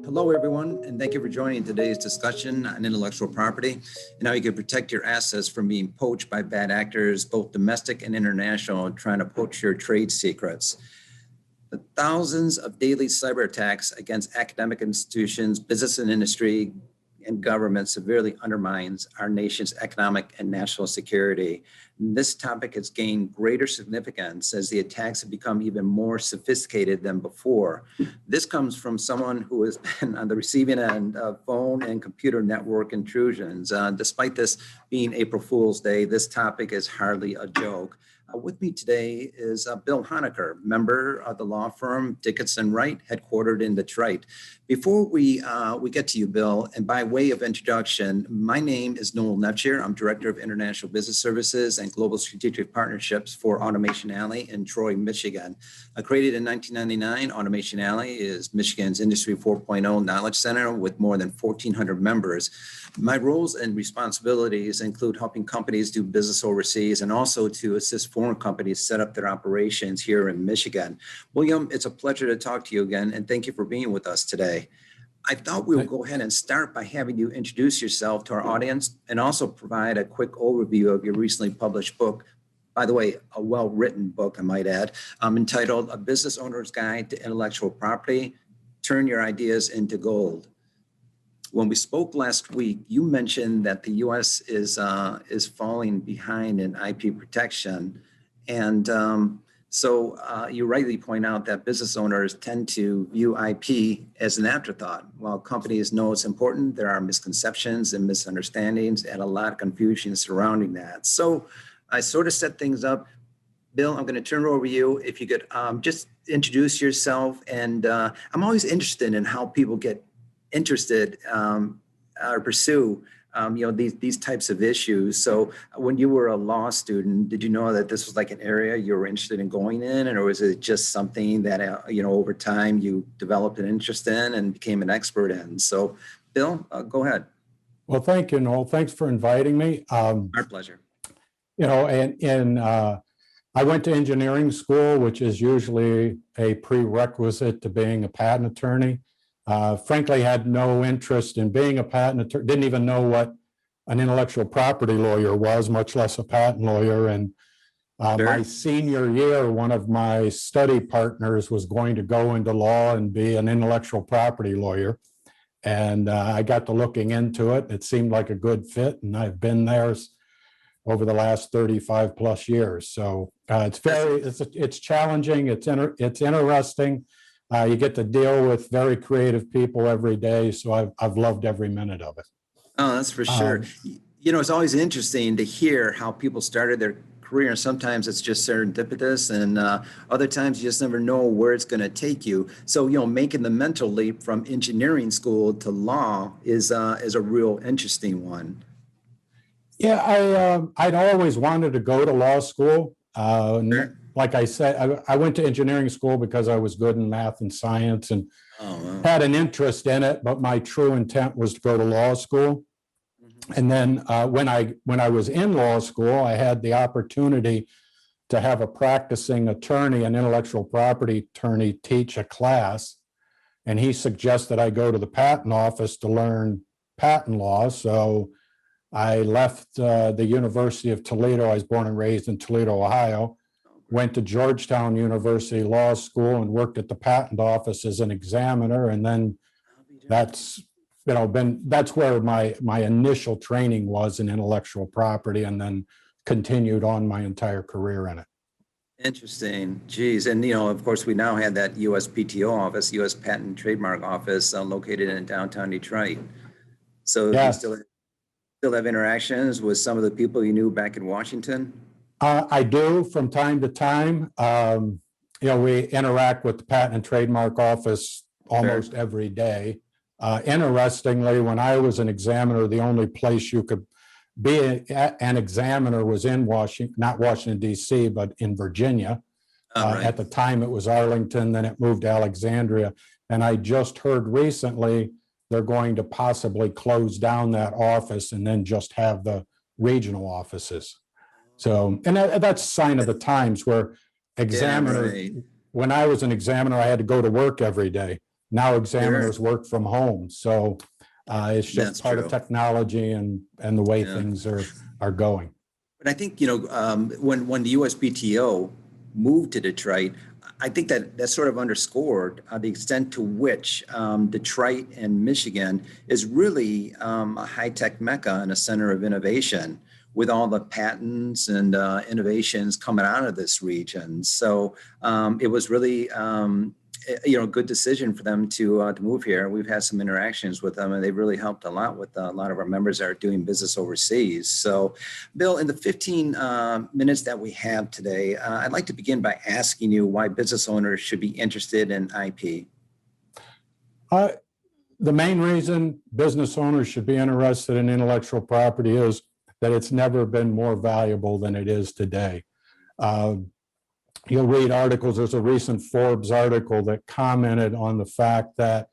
Hello, everyone, and thank you for joining today's discussion on intellectual property and how you can protect your assets from being poached by bad actors, both domestic and international, trying to poach your trade secrets. The thousands of daily cyber attacks against academic institutions, business and industry, and government severely undermines our nation's economic and national security. And this topic has gained greater significance as the attacks have become even more sophisticated than before. This comes from someone who has been on the receiving end of phone and computer network intrusions. Despite this being April Fool's Day, this topic is hardly a joke. With me today is Bill Honaker, member of the law firm Dickinson Wright, headquartered in Detroit. Before we get to you, Bill, and by way of introduction, my name is Noel Nevshehir. I'm Director of International Business Services and Global Strategic Partnerships for Automation Alley in Troy, Michigan. Created in 1999, Automation Alley is Michigan's Industry 4.0 Knowledge Center with more than 1,400 members. My roles and responsibilities include helping companies do business overseas and also to assist foreign companies set up their operations here in Michigan. William, it's a pleasure to talk to you again, and thank you for being with us today. I thought we would go ahead and start by having you introduce yourself to our audience and also provide a quick overview of your recently published book. By the way, a well-written book, I might add, entitled A Business Owner's Guide to Intellectual Property, Turn Your Ideas into Gold. When we spoke last week, you mentioned that the U.S. is falling behind in IP protection. And so you rightly point out that business owners tend to view IP as an afterthought. While companies know it's important, there are misconceptions and misunderstandings and a lot of confusion surrounding that. So I sort of set things up. Bill, I'm going to turn it over to you. If you could just introduce yourself. And I'm always interested in how people get interested or pursue these types of issues. So when you were a law student, did you know that this was like an area you were interested in going in, or was it just something that over time you developed an interest in and became an expert in? So Bill, go ahead. Well, thank you, Noel. Thanks for inviting me. Our pleasure. I went to engineering school, which is usually a prerequisite to being a patent attorney. Frankly, had no interest in being a patent attorney, didn't even know what an intellectual property lawyer was, much less a patent lawyer. And my senior year, one of my study partners was going to go into law and be an intellectual property lawyer. And I got to looking into it. It seemed like a good fit, and I've been there over the last 35 plus years. So it's challenging, it's interesting. You get to deal with very creative people every day, so I've loved every minute of it. Oh, that's for sure. It's always interesting to hear how people started their career, and sometimes it's just serendipitous, and other times you just never know where it's going to take you. So, making the mental leap from engineering school to law is a real interesting one. Yeah, I'd always wanted to go to law school. Sure. Like I said, I went to engineering school because I was good in math and science and had an interest in it, but my true intent was to go to law school. Mm-hmm. And then when I was in law school, I had the opportunity to have a practicing attorney, an intellectual property attorney, teach a class. And he suggested I go to the patent office to learn patent law. So I left the University of Toledo. I was born and raised in Toledo, Ohio. Went to Georgetown University Law School and worked at the patent office as an examiner. And then that's where my initial training was in intellectual property, and then continued on my entire career in it. Interesting. Geez. And, of course, we now have that USPTO office, U.S. Patent and Trademark office located in downtown Detroit. So yes. You still have interactions with some of the people you knew back in Washington? I do from time to time. We interact with the Patent and Trademark Office almost every day. Interestingly, when I was an examiner, the only place you could be an examiner was in Washington, not Washington, D.C., but in Virginia. Right. At the time, it was Arlington, then it moved to Alexandria. And I just heard recently they're going to possibly close down that office and then just have the regional offices. So, and that's a sign of the times where examiners, when I was an examiner, I had to go to work every day. now examiners work from home. So it's just That's part true. of technology and the way Yeah. things are going. But I think, when the USPTO moved to Detroit, I think that sort of underscored the extent to which Detroit and Michigan is really a high-tech mecca and a center of innovation, with all the patents and innovations coming out of this region. So it was really a good decision for them to move here. We've had some interactions with them, and they've really helped a lot with a lot of our members that are doing business overseas. So, Bill, in the 15 minutes that we have today, I'd like to begin by asking you why business owners should be interested in IP. The main reason business owners should be interested in intellectual property is that it's never been more valuable than it is today. You'll read articles. There's a recent Forbes article that commented on the fact that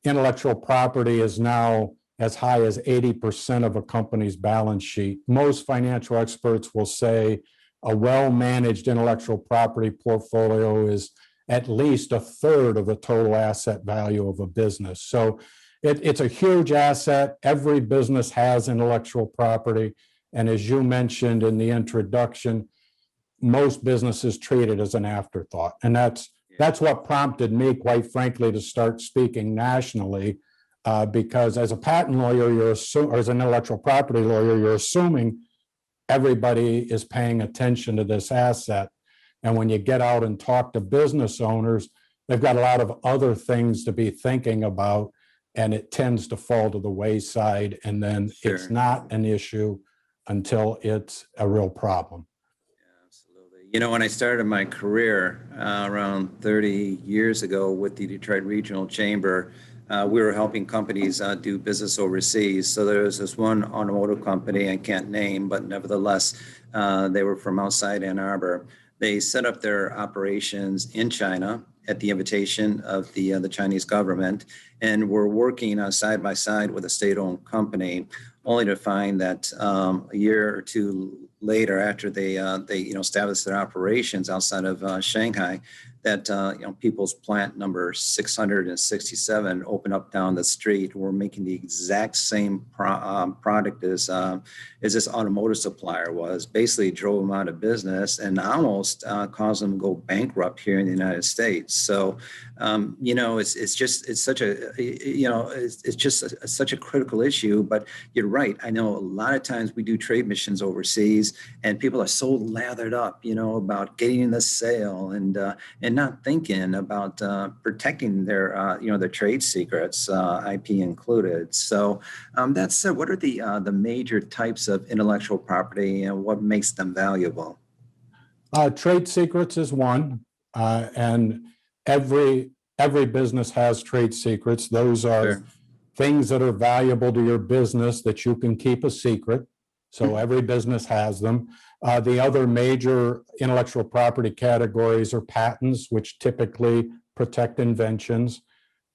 intellectual property is now as high as 80% of a company's balance sheet. Most financial experts will say a well-managed intellectual property portfolio is at least a third of the total asset value of a business. So it's a huge asset. Every business has intellectual property. And as you mentioned in the introduction, most businesses treat it as an afterthought. And that's what prompted me, quite frankly, to start speaking nationally, because as a patent lawyer, or as an intellectual property lawyer, you're assuming everybody is paying attention to this asset. And when you get out and talk to business owners, they've got a lot of other things to be thinking about, and it tends to fall to the wayside. And then it's not an issue until it's a real problem. When I started my career around 30 years ago with the Detroit Regional Chamber, we were helping companies do business overseas. So there was this one automotive company I can't name, but nevertheless, they were from outside Ann Arbor. They set up their operations in China at the invitation of the Chinese government, and were working side by side with a state-owned company, only to find that a year or two later, after they established their operations outside of Shanghai, that People's Plant number 667 opened up down the street. We're making the exact same product as this automotive supplier was. Basically drove them out of business and almost caused them to go bankrupt here in the United States. So it's just such a critical issue. But you're right. I know a lot of times we do trade missions overseas, and people are so lathered up, about getting the sale and not thinking about protecting their trade secrets, IP included. So that said, what are the major types of intellectual property, and what makes them valuable? Trade secrets is one, and every business has trade secrets. Those are things that are valuable to your business that you can keep a secret. So every business has them. The other major intellectual property categories are patents, which typically protect inventions.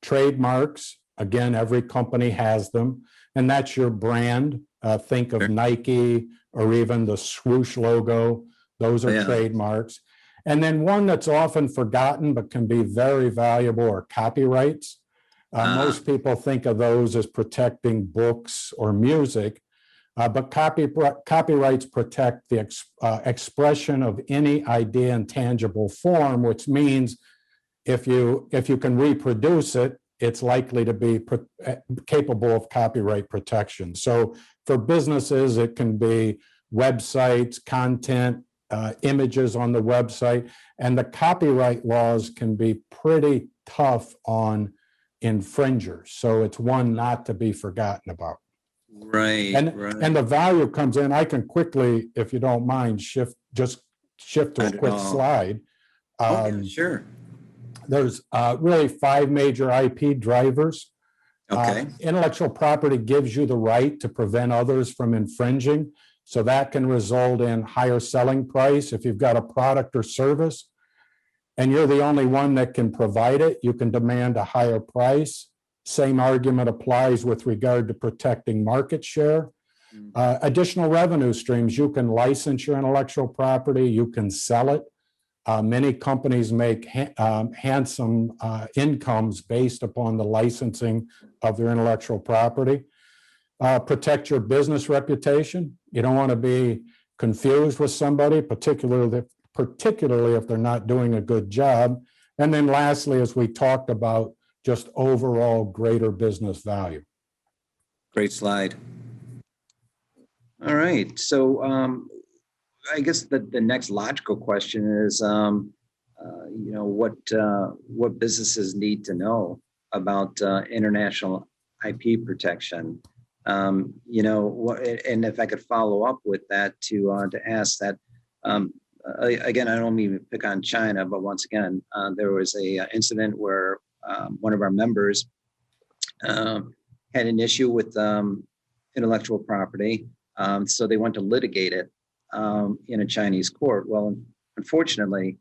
Trademarks, again, every company has them, and that's your brand. Think of Nike or even the swoosh logo. Those are trademarks. And then one that's often forgotten but can be very valuable are copyrights. Most people think of those as protecting books or music. But copyrights protect the expression of any idea in tangible form, which means if you can reproduce it, it's likely to be capable of copyright protection. So for businesses, it can be websites, content, images on the website, and the copyright laws can be pretty tough on infringers. So it's one not to be forgotten about. Right. And the value comes in. I can quickly, if you don't mind, shift to a quick slide. Sure. There's really 5 major IP drivers. Okay. Intellectual property gives you the right to prevent others from infringing. So that can result in higher selling price. If you've got a product or service and you're the only one that can provide it, you can demand a higher price. Same argument applies with regard to protecting market share. Additional revenue streams, you can license your intellectual property, you can sell it. Many companies make handsome incomes based upon the licensing of their intellectual property. Protect your business reputation. You don't want to be confused with somebody, particularly if they're not doing a good job. And then lastly, as we talked about, just overall greater business value. Great slide. All right. So I guess the next logical question is, what businesses need to know about international IP protection. And if I could follow up with that to ask that, again, I don't mean to pick on China, but once again, there was a incident where one of our members had an issue with intellectual property, so they went to litigate it in a Chinese court. Well, unfortunately,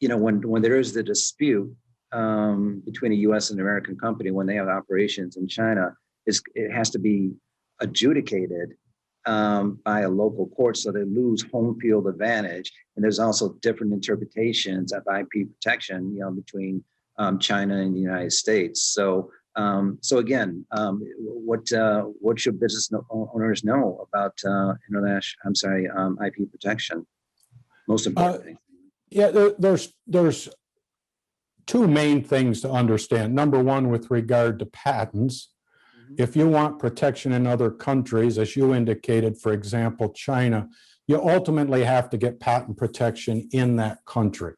when there is the dispute between a U.S. and American company when they have operations in China, it has to be adjudicated by a local court, so they lose home field advantage. And there's also different interpretations of IP protection, between China and the United States. So again, what should business owners know about IP protection? Most importantly. There's two main things to understand. Number one, with regard to patents, if you want protection in other countries, as you indicated, for example, China, you ultimately have to get patent protection in that country.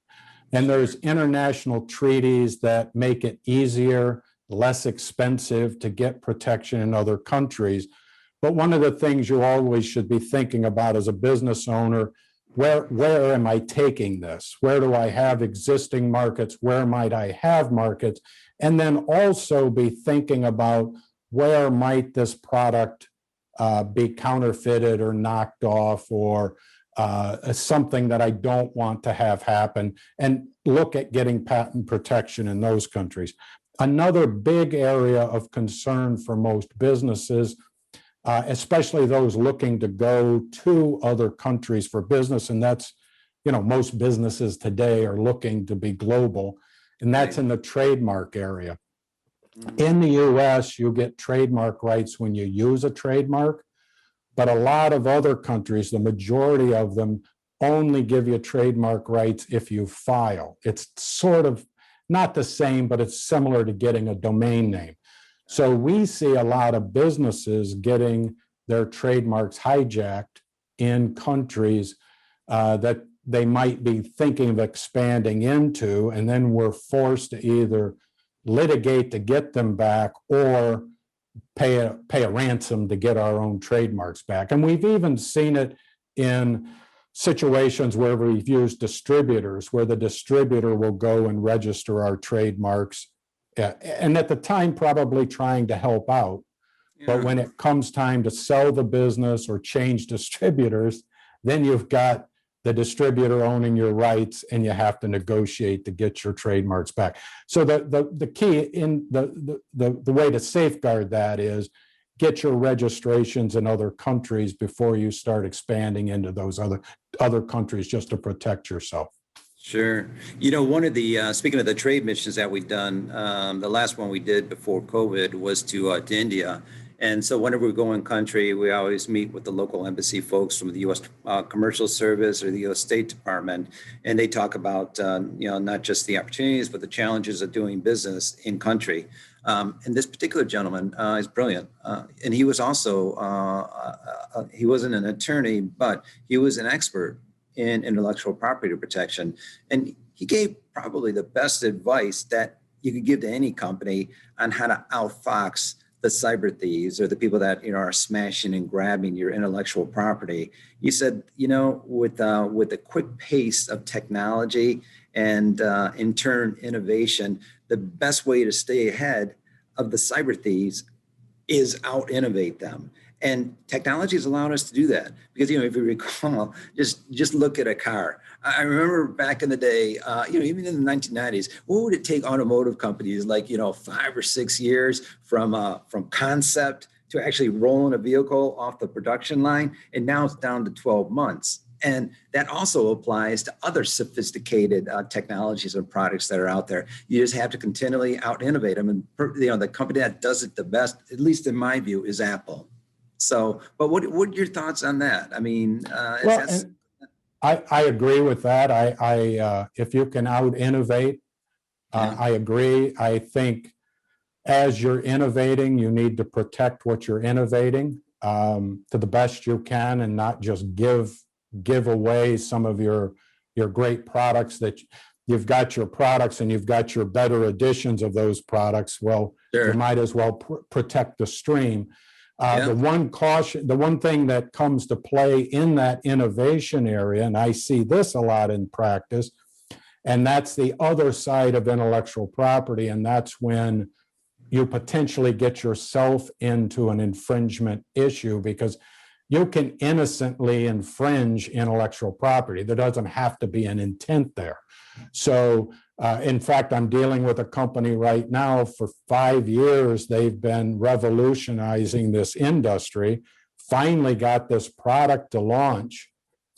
And there's international treaties that make it easier, less expensive to get protection in other countries. But one of the things you always should be thinking about as a business owner, where am I taking this? Where do I have existing markets? Where might I have markets? And then also be thinking about where might this product be counterfeited or knocked off, or something that I don't want to have happen, and look at getting patent protection in those countries. Another big area of concern for most businesses, especially those looking to go to other countries for business, and that's, most businesses today are looking to be global, and that's in the trademark area. In the US, you get trademark rights when you use a trademark, but a lot of other countries, the majority of them, only give you trademark rights if you file. It's sort of not the same, but it's similar to getting a domain name. So we see a lot of businesses getting their trademarks hijacked in countries that they might be thinking of expanding into, and then we're forced to either litigate to get them back or pay a ransom to get our own trademarks back. And we've even seen it in situations where we've used distributors, where the distributor will go and register our trademarks, and at the time probably trying to help out. But when it comes time to sell the business or change distributors, then you've got the distributor owning your rights, and you have to negotiate to get your trademarks back. So the key in the way to safeguard that is get your registrations in other countries before you start expanding into those other countries, just to protect yourself. Sure. One of the, speaking of the trade missions that we've done, the last one we did before COVID was to India. And so whenever we go in country, we always meet with the local embassy folks from the U.S. Commercial Service or the U.S. State Department, and they talk about, not just the opportunities, but the challenges of doing business in country. And this particular gentleman is brilliant. And he was also, he wasn't an attorney, but he was an expert in intellectual property protection. And he gave probably the best advice that you could give to any company on how to outfox the cyber thieves or the people that are smashing and grabbing your intellectual property. He said, with the quick pace of technology and in turn innovation, the best way to stay ahead of the cyber thieves is out innovate them. And technology has allowed us to do that because, if you recall, just look at a car. I remember back in the day, even in the 1990s, what would it take automotive companies like, 5 or 6 years from concept to actually rolling a vehicle off the production line? And now it's down to 12 months. And that also applies to other sophisticated technologies and products that are out there. You just have to continually out-innovate them. And the company that does it the best, at least in my view, is Apple. So, but what are your thoughts on that? I mean, I agree with that. If you can out-innovate, I agree. I think as you're innovating, you need to protect what you're innovating to the best you can, and not just give away some of your great products. That you've got your products and you've got your better editions of those products. Well, you might as well protect the stream. The one thing that comes to play in that innovation area, and I see this a lot in practice, and that's the other side of intellectual property, and that's when you potentially get yourself into an infringement issue, because you can innocently infringe intellectual property. There doesn't have to be an intent there. So, in fact, I'm dealing with a company right now. For 5 years, they've been revolutionizing this industry, finally got this product to launch,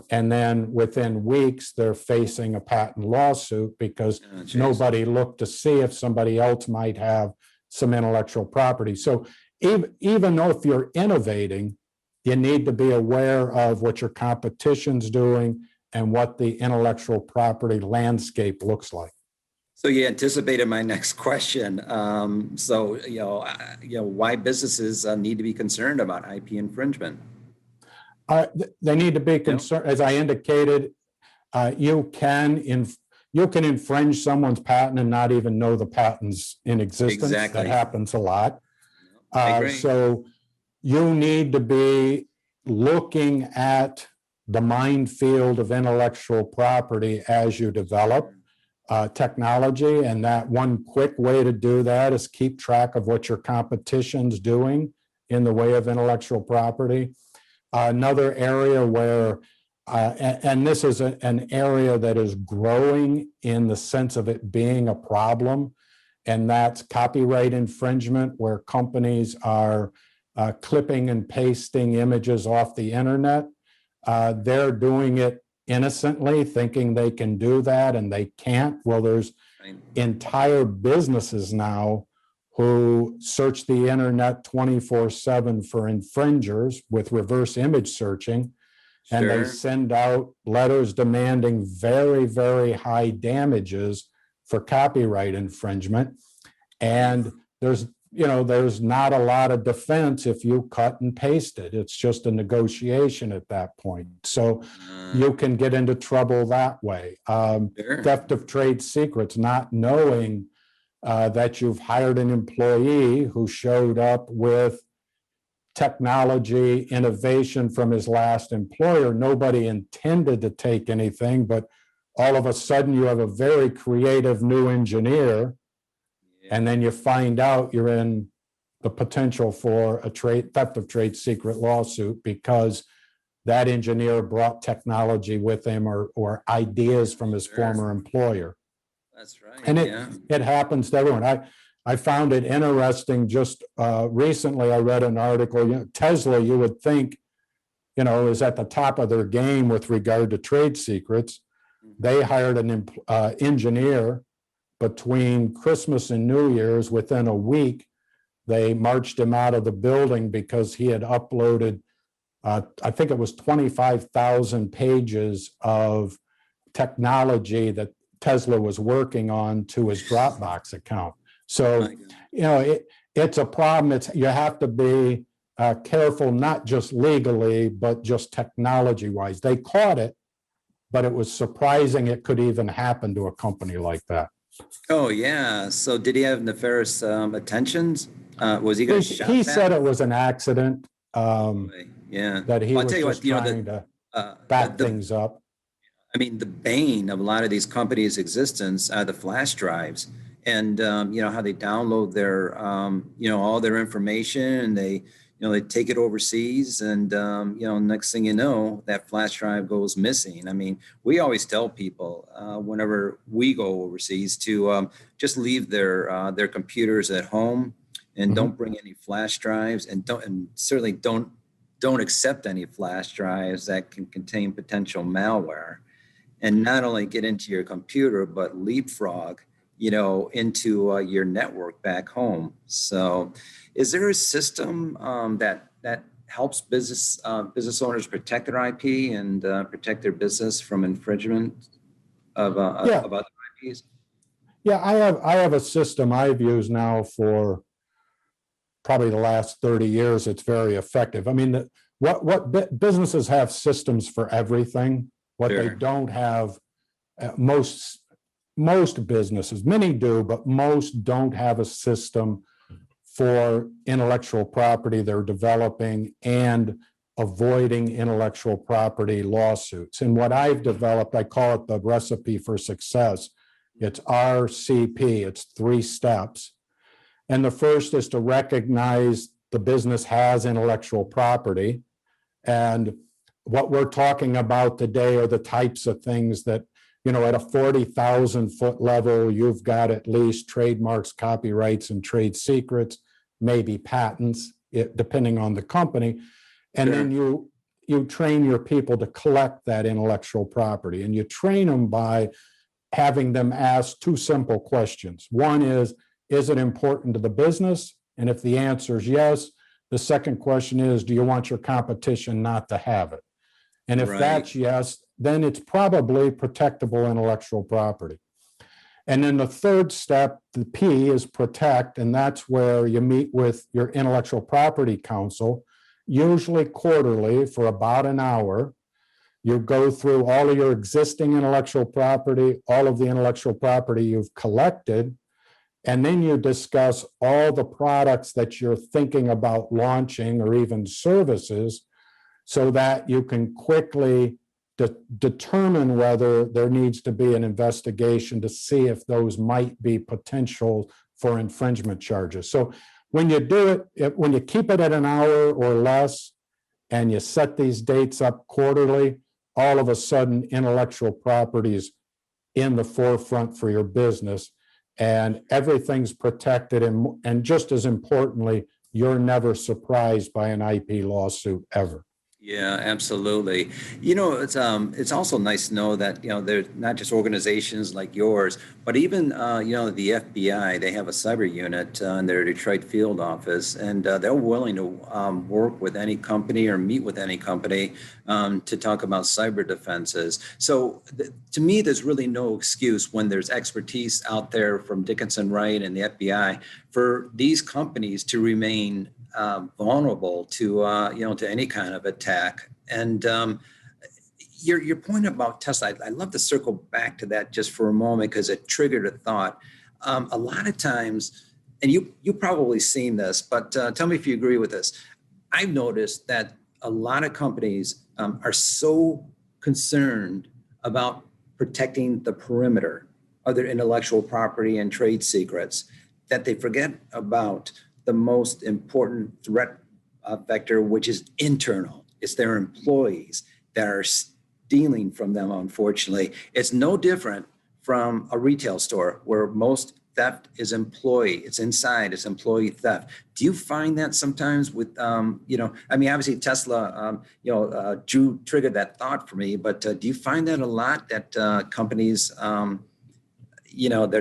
and then within weeks, they're facing a patent lawsuit because nobody looked to see if somebody else might have some intellectual property. So even though if you're innovating, you need to be aware of what your competition's doing and what the intellectual property landscape looks like. So you anticipated my next question. Why businesses need to be concerned about IP infringement? They need to be concerned, as I indicated. You can infringe someone's patent and not even know the patent's in existence. Exactly. That happens a lot. So you need to be looking at the minefield of intellectual property as you develop technology. And that one quick way to do that is keep track of what your competition's doing in the way of intellectual property. Another area where, and this is an area that is growing in the sense of it being a problem, and that's copyright infringement, where companies are clipping and pasting images off the internet. They're doing it innocently, thinking they can do that, and they can't. Well, there's entire businesses now who search the internet 24/7 for infringers with reverse image searching, and they send out letters demanding very, very high damages for copyright infringement. And there's not a lot of defense if you cut and paste it. It's just a negotiation at that point. So you can get into trouble that way. Theft of trade secrets, not knowing that you've hired an employee who showed up with technology innovation from his last employer. Nobody intended to take anything, but all of a sudden you have a very creative new engineer, and then you find out you're in the potential for a theft of trade secret lawsuit because that engineer brought technology with him or ideas from his former employer. That's right. And it happens to everyone. I found it interesting. Just recently, I read an article. Tesla, you would think, is at the top of their game with regard to trade secrets. They hired an engineer between Christmas and New Year's. Within a week, they marched him out of the building because he had uploaded, I think it was 25,000 pages of technology that Tesla was working on to his Dropbox account. So, it's a problem. You have to be careful, not just legally, but just technology-wise. They caught it, but it was surprising it could even happen to a company like that. Oh, yeah. So did he have nefarious intentions? Was he going to shot He that? said it was an accident. That he was just trying to back things up. I mean, the bane of a lot of these companies' existence are the flash drives, and how they download their all their information, and they take it overseas, and next thing you know, that flash drive goes missing. I mean, we always tell people whenever we go overseas to just leave their computers at home, and don't bring any flash drives, and certainly don't don't accept any flash drives that can contain potential malware, and not only get into your computer, but leapfrog, into your network back home. So, is there a system that helps business owners protect their IP and protect their business from infringement of other IPs? Yeah, I have a system I've used now for probably the last 30 years. It's very effective. I mean, businesses have systems for everything. What they Sure. don't have, most businesses, many do, but most don't have a system for intellectual property they're developing and avoiding intellectual property lawsuits. And what I've developed, I call it the recipe for success. It's RCP. It's 3 steps. And the first is to recognize the business has intellectual property. And what we're talking about today are the types of things that, at a 40,000-foot level, you've got at least trademarks, copyrights, and trade secrets, maybe patents, depending on the company. And Sure. then you train your people to collect that intellectual property. And you train them by having them ask 2 simple questions. One is it important to the business? And if the answer is yes, the second question is, do you want your competition not to have it? And if Right. that's yes, then it's probably protectable intellectual property. And then the third step, the P, is protect, and that's where you meet with your intellectual property counsel, usually quarterly for about an hour. You go through all of your existing intellectual property, all of the intellectual property you've collected, and then you discuss all the products that you're thinking about launching or even services so that you can quickly determine whether there needs to be an investigation to see if those might be potential for infringement charges. So when you do it, when you keep it at an hour or less and you set these dates up quarterly, all of a sudden intellectual property is in the forefront for your business and everything's protected. And just as importantly, you're never surprised by an IP lawsuit ever. Yeah, absolutely. It's also nice to know that, there's not just organizations like yours, but even, the FBI, they have a cyber unit in their Detroit field office, and they're willing to work with any company or meet with any company to talk about cyber defenses. So to me, there's really no excuse when there's expertise out there from Dickinson Wright and the FBI for these companies to remain vulnerable to to any kind of attack. And your point about Tesla, I'd love to circle back to that just for a moment because it triggered a thought. A lot of times, and you probably seen this, but tell me if you agree with this. I've noticed that a lot of companies are so concerned about protecting the perimeter of their intellectual property and trade secrets that they forget about the most important threat vector, which is internal. It's their employees that are stealing from them, unfortunately. It's no different from a retail store where most theft is employee. It's inside, it's employee theft. Do you find that sometimes with, obviously Tesla, triggered that thought for me, but do you find that a lot that companies, that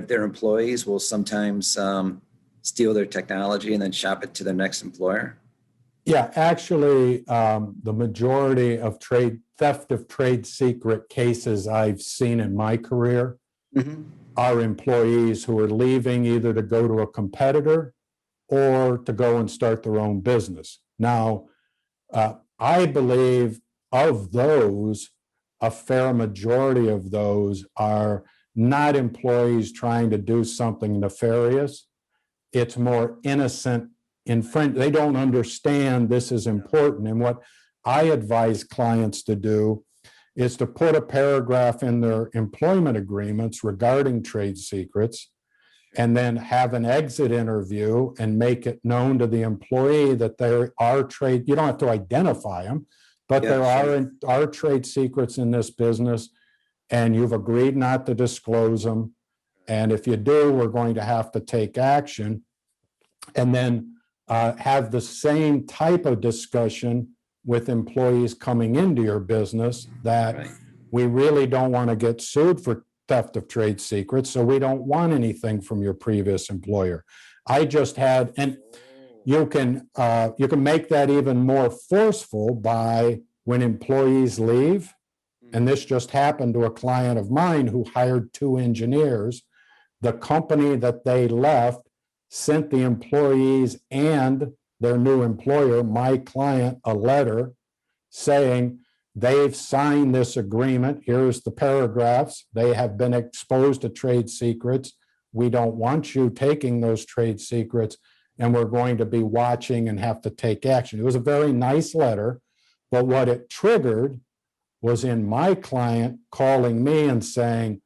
their employees will sometimes steal their technology and then shop it to their next employer? Yeah, actually, the majority of theft of trade secret cases I've seen in my career are employees who are leaving either to go to a competitor or to go and start their own business. Now, I believe of those, a fair majority of those are not employees trying to do something nefarious. It's more innocent infringement. They don't understand this is important. And what I advise clients to do is to put a paragraph in their employment agreements regarding trade secrets and then have an exit interview and make it known to the employee that there are trade, you don't have to identify them, but there are trade secrets in this business and you've agreed not to disclose them. And if you do, we're going to have to take action. And then have the same type of discussion with employees coming into your business that Right. we really don't want to get sued for theft of trade secrets, so we don't want anything from your previous employer. I just had, and you can make that even more forceful by when employees leave. And this just happened to a client of mine who hired 2 engineers. The company that they left sent the employees and their new employer, my client, a letter saying they've signed this agreement. Here's the paragraphs. They have been exposed to trade secrets. We don't want you taking those trade secrets, and we're going to be watching and have to take action. It was a very nice letter, but what it triggered was in my client calling me and saying,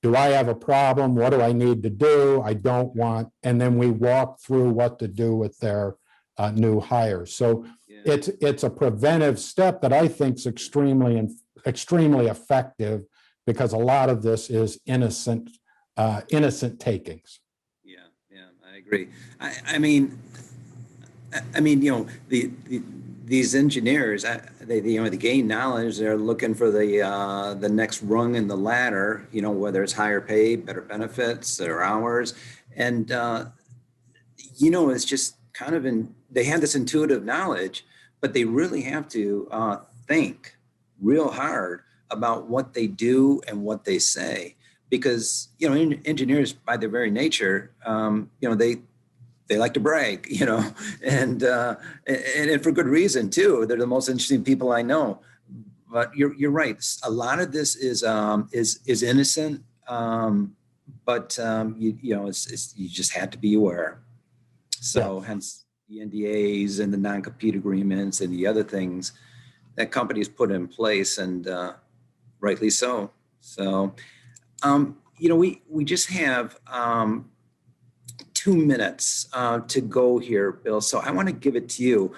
do I have a problem? What do I need to do? I don't want, and then we walked through what to do with their new hire. So it's a preventive step that I think is extremely effective, because a lot of this is innocent takings. Yeah, I agree. I mean, these engineers, they gain knowledge. They're looking for the next rung in the ladder. Whether it's higher pay, better benefits, or hours, and it's just kind of they have this intuitive knowledge, but they really have to think real hard about what they do and what they say, because engineers by their very nature, they like to brag, and for good reason too. They're the most interesting people I know. But you're right. A lot of this is innocent, but you just had to be aware. So hence the NDAs and the non-compete agreements and the other things that companies put in place, and rightly so. So, we just have 2 minutes to go here, Bill. So I want to give it to you.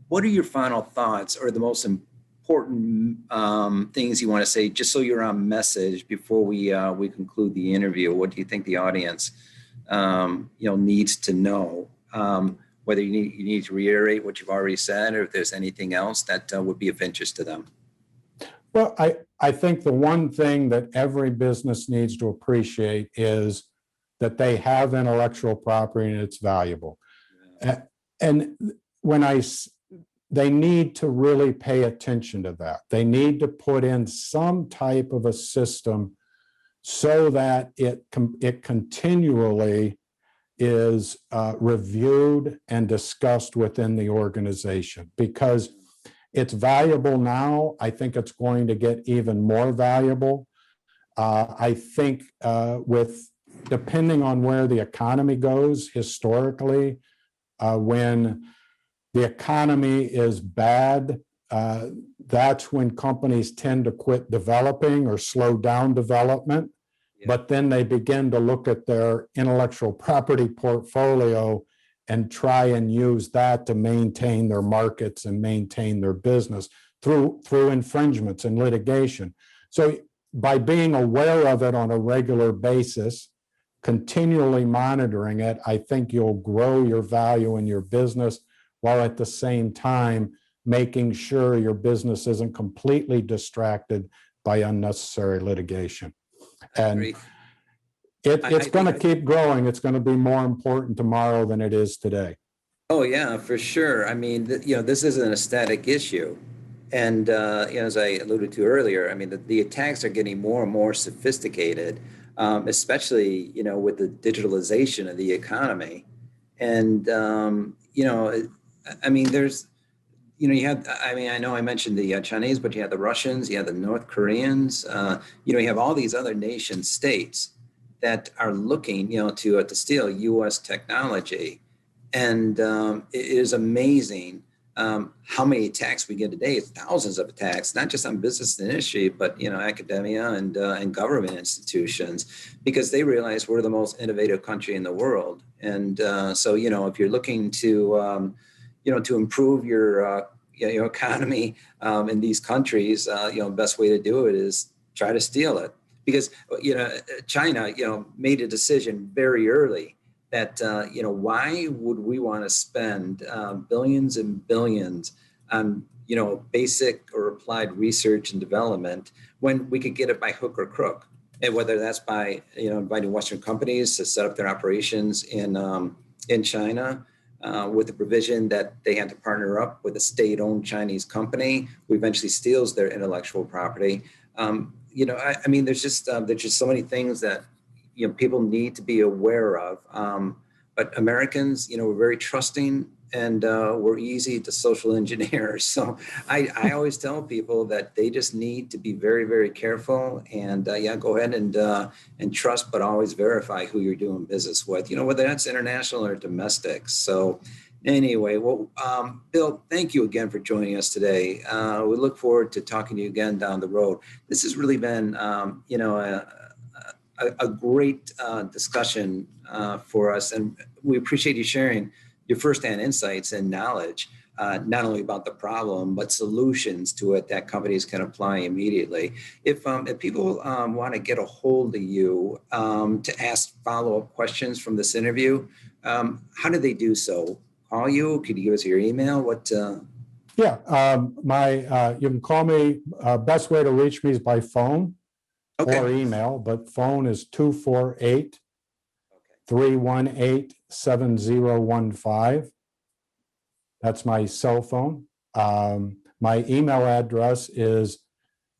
What are your final thoughts, or the most important things you want to say, just so you're on message before we conclude the interview? What do you think the audience needs to know? Whether you need to reiterate what you've already said, or if there's anything else that would be of interest to them. Well, I think the one thing that every business needs to appreciate is that they have intellectual property and it's valuable. Yeah. And they need to really pay attention to that. They need to put in some type of a system so that it continually is reviewed and discussed within the organization, because it's valuable now. I think it's going to get even more valuable. I think depending on where the economy goes historically, when the economy is bad, that's when companies tend to quit developing or slow down development. But then they begin to look at their intellectual property portfolio and try and use that to maintain their markets and maintain their business through infringements and litigation. So by being aware of it on a regular basis, continually monitoring it, I think you'll grow your value in your business, while at the same time making sure your business isn't completely distracted by unnecessary litigation. And it's going to keep growing. It's going to be more important tomorrow than it is today. Oh yeah, for sure. I mean, this isn't a static issue. And as I alluded to earlier, I mean, the attacks are getting more and more sophisticated, especially, with the digitalization of the economy. And, I mean, there's, you have, I know I mentioned the Chinese, but you have the Russians, you have the North Koreans, you have all these other nation states that are looking, to steal U.S. technology. And it is amazing how many attacks we get a day. It's thousands of attacks, not just on business and industry, but academia and government institutions, because they realize we're the most innovative country in the world. And so if you're looking to to improve your economy in these countries, best way to do it is try to steal it, because China made a decision very early that why would we want to spend billions and billions basic or applied research and development when we could get it by hook or crook. And whether that's by, inviting Western companies to set up their operations in China, with the provision that they had to partner up with a state-owned Chinese company who eventually steals their intellectual property. There's just so many things that people need to be aware of. But Americans, we're very trusting, and we're easy to social engineer. So I always tell people that they just need to be very, very careful, and go ahead and trust, but always verify who you're doing business with, whether that's international or domestic. So anyway, well, Bill, thank you again for joining us today. We look forward to talking to you again down the road. This has really been, a great discussion for us, and we appreciate you sharing your firsthand insights and knowledge, not only about the problem, but solutions to it that companies can apply immediately. If people want to get a hold of you to ask follow-up questions from this interview, how do they do so? Call you? Could you give us your email? Yeah, you can call me. Best way to reach me is by phone. Okay. Or email, but phone is 248-318-7015. That's my cell phone. My email address is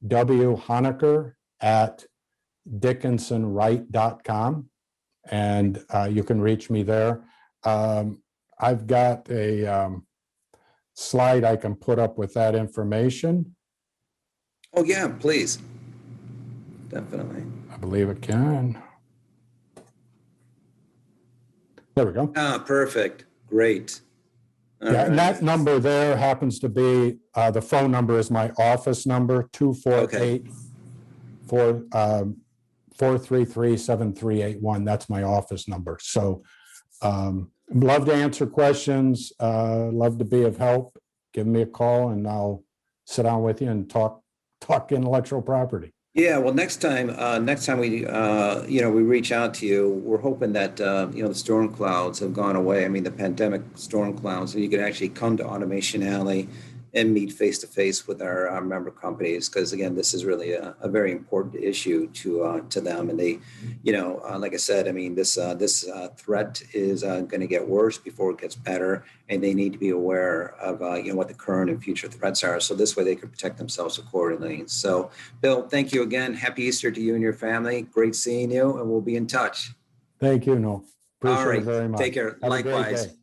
whonaker@dickinsonwright.com, and you can reach me there. I've got a slide I can put up with that information. Oh, yeah, please. Definitely. I believe it can. There we go. Perfect. Great. All Yeah, and right. that number there happens to be, the phone number is my office number, 248-433-7381. That's my office number. So love to answer questions, love to be of help. Give me a call and I'll sit down with you and talk intellectual property. Yeah, well, next time we reach out to you, we're hoping that the storm clouds have gone away. I mean, the pandemic storm clouds, and you can actually come to Automation Alley and meet face to face with our member companies, because again, this is really a very important issue to them. And they, like I said, I mean, this threat is going to get worse before it gets better, and they need to be aware of what the current and future threats are, so this way they can protect themselves accordingly. So, Bill, thank you again. Happy Easter to you and your family. Great seeing you, and we'll be in touch. Thank you, Noel. All Appreciate right, it very much. take care. Have a great Likewise. day.